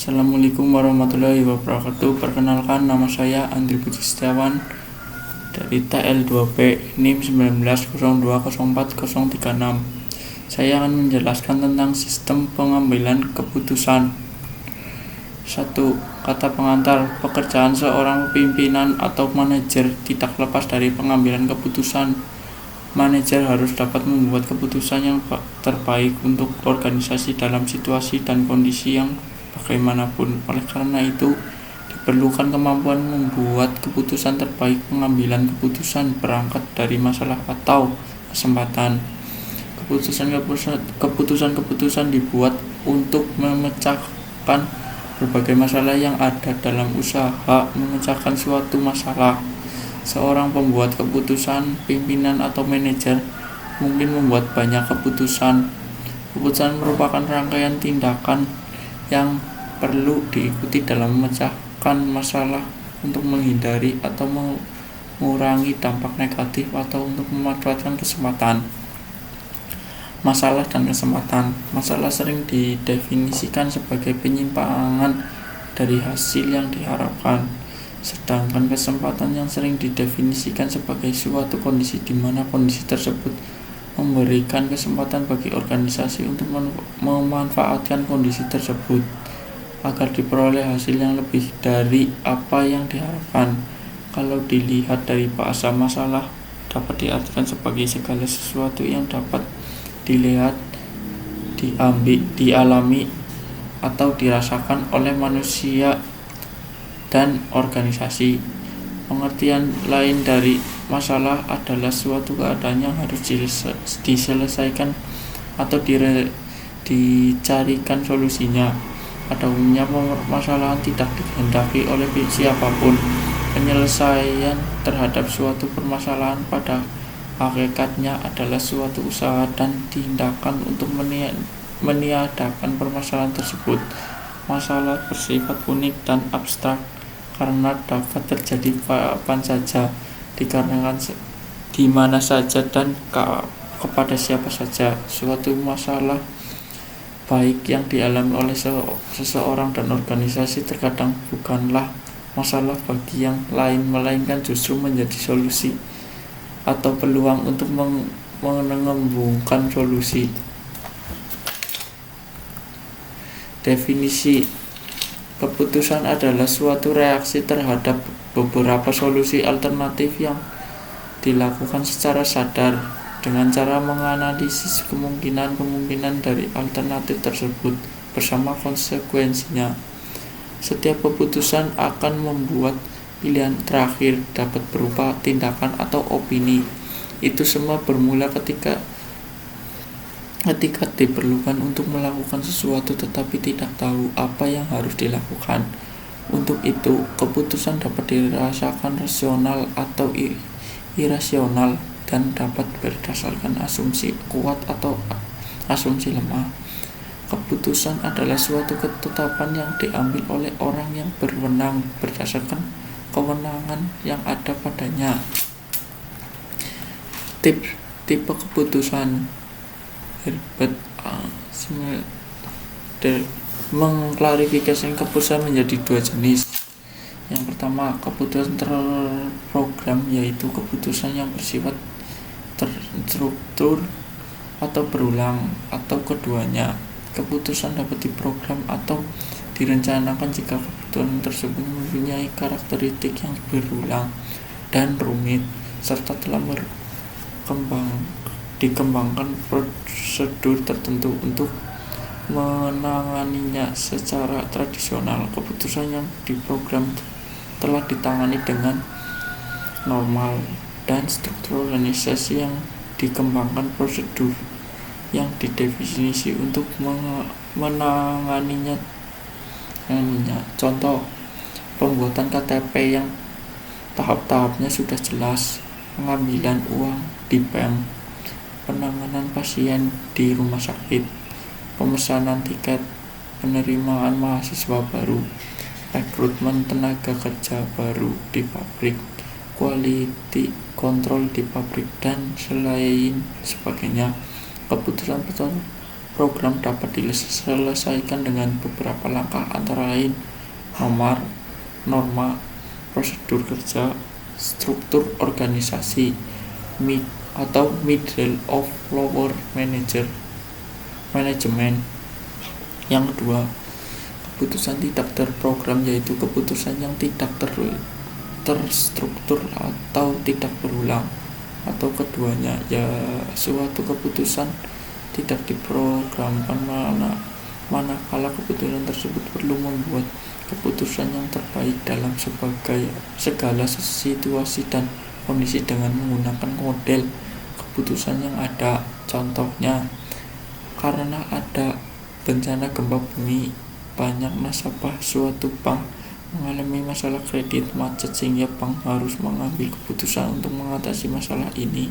Assalamualaikum warahmatullahi wabarakatuh. Perkenalkan, nama saya Andri Puji Setiawan dari TL2P NIM 19020436. Saya akan menjelaskan tentang sistem pengambilan keputusan. 1. Kata pengantar. Pekerjaan seorang pimpinan atau manajer tidak lepas dari pengambilan keputusan. Manajer harus dapat membuat keputusan yang terbaik untuk organisasi dalam situasi dan kondisi yang bagaimanapun. Oleh karena itu, diperlukan kemampuan membuat keputusan terbaik. Pengambilan keputusan berangkat dari masalah atau kesempatan. Keputusan dibuat untuk memecahkan berbagai masalah yang ada dalam usaha memecahkan suatu masalah. Seorang pembuat keputusan, pimpinan atau manajer mungkin membuat banyak keputusan. Keputusan merupakan rangkaian tindakan yang perlu diikuti dalam memecahkan masalah untuk menghindari atau mengurangi dampak negatif atau untuk memanfaatkan kesempatan. Masalah dan kesempatan. Masalah sering didefinisikan sebagai penyimpangan dari hasil yang diharapkan. Sedangkan kesempatan yang sering didefinisikan sebagai suatu kondisi di mana kondisi tersebut memberikan kesempatan bagi organisasi untuk memanfaatkan kondisi tersebut agar diperoleh hasil yang lebih dari apa yang diharapkan. Kalau dilihat dari bahasa, masalah dapat diartikan sebagai segala sesuatu yang dapat dilihat, dialami, atau dirasakan oleh manusia dan organisasi. Pengertian lain dari masalah adalah suatu keadaan yang harus diselesaikan atau dicarikan solusinya. Pada umumnya permasalahan tidak dikehendaki oleh siapapun. Penyelesaian terhadap suatu permasalahan pada hakikatnya adalah suatu usaha dan tindakan untuk meniadakan permasalahan tersebut. Masalah bersifat unik dan abstrak karena dapat terjadi kapan saja, dikarenakan di mana saja dan kepada siapa saja. Suatu masalah baik yang dialami oleh seseorang dan organisasi terkadang bukanlah masalah bagi yang lain, melainkan justru menjadi solusi atau peluang untuk mengembangkan solusi. Definisi. Keputusan adalah suatu reaksi terhadap beberapa solusi alternatif yang dilakukan secara sadar dengan cara menganalisis kemungkinan dari alternatif tersebut bersama konsekuensinya. Setiap keputusan akan membuat pilihan terakhir, dapat berupa tindakan atau opini. Itu semua bermula ketika diperlukan untuk melakukan sesuatu tetapi tidak tahu apa yang harus dilakukan. Untuk itu, keputusan dapat dirasakan rasional atau irasional dan dapat berdasarkan asumsi kuat atau asumsi lemah. Keputusan adalah suatu ketetapan yang diambil oleh orang yang berwenang berdasarkan kewenangan yang ada padanya. Tipe keputusan. Herbert mengklarifikasi keputusan menjadi dua jenis. Yang pertama, keputusan terprogram, yaitu keputusan yang bersifat terstruktur atau berulang, atau keduanya. Keputusan dapat diprogram atau direncanakan jika keputusan tersebut mempunyai karakteristik yang berulang dan rumit serta telah dikembangkan prosedur tertentu untuk menanganinya. Secara tradisional, keputusan yang diprogram telah ditangani dengan normal dan struktur organisasi yang dikembangkan prosedur yang didefinisi untuk menanganinya. Contoh, pembuatan KTP yang tahap-tahapnya sudah jelas, pengambilan uang di bank, penanganan pasien di rumah sakit, pemesanan tiket, penerimaan mahasiswa baru, rekrutmen tenaga kerja baru di pabrik, quality control di pabrik, dan selain sebagainya. Keputusan program dapat diselesaikan dengan beberapa langkah, antara lain norma, prosedur kerja, struktur organisasi, atau middle of lower management. Yang kedua, keputusan tidak terprogram, yaitu keputusan yang tidak terstruktur atau tidak berulang, atau keduanya, ya suatu keputusan tidak diprogramkan, manakala keputusan tersebut perlu membuat keputusan yang terbaik dalam segala situasi dan kondisi dengan menggunakan model keputusan yang ada. Contohnya, karena ada bencana gempa bumi, banyak nasabah suatu bank mengalami masalah kredit macet sehingga bank harus mengambil keputusan untuk mengatasi masalah ini.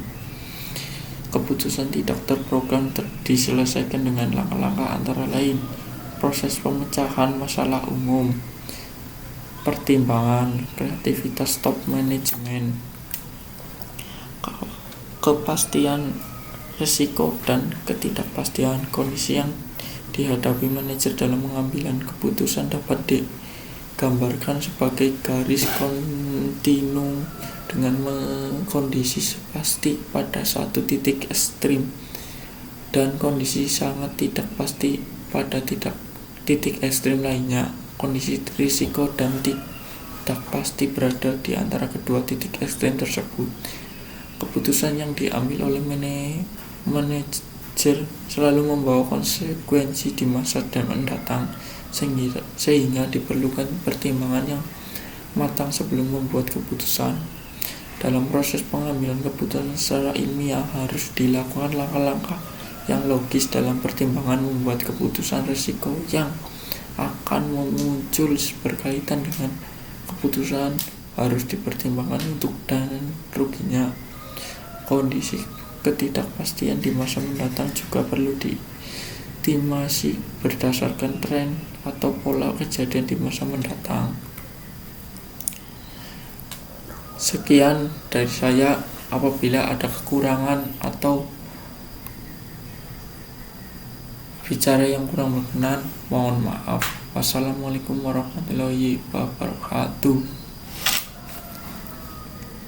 Keputusan tidak terprogram diselesaikan dengan langkah-langkah, antara lain proses pemecahan masalah umum, pertimbangan, kreativitas top management, kepastian risiko dan ketidakpastian. Kondisi yang dihadapi manajer dalam pengambilan keputusan dapat digambarkan sebagai garis kontinu dengan kondisi pasti pada satu titik ekstrim dan kondisi sangat tidak pasti pada titik ekstrim lainnya. Kondisi risiko dan tidak pasti berada di antara kedua titik ekstrim tersebut. Keputusan yang diambil oleh manajer selalu membawa konsekuensi di masa mendatang, sehingga diperlukan pertimbangan yang matang sebelum membuat keputusan. Dalam proses pengambilan keputusan secara ilmiah harus dilakukan langkah-langkah yang logis dalam pertimbangan membuat keputusan. Risiko yang akan muncul berkaitan dengan keputusan harus dipertimbangkan untuk dan ruginya. Kondisi ketidakpastian di masa mendatang juga perlu diestimasi berdasarkan tren atau pola kejadian di masa mendatang. Sekian dari saya. Apabila ada kekurangan atau bicara yang kurang berkenan, mohon maaf. Wassalamualaikum warahmatullahi wabarakatuh.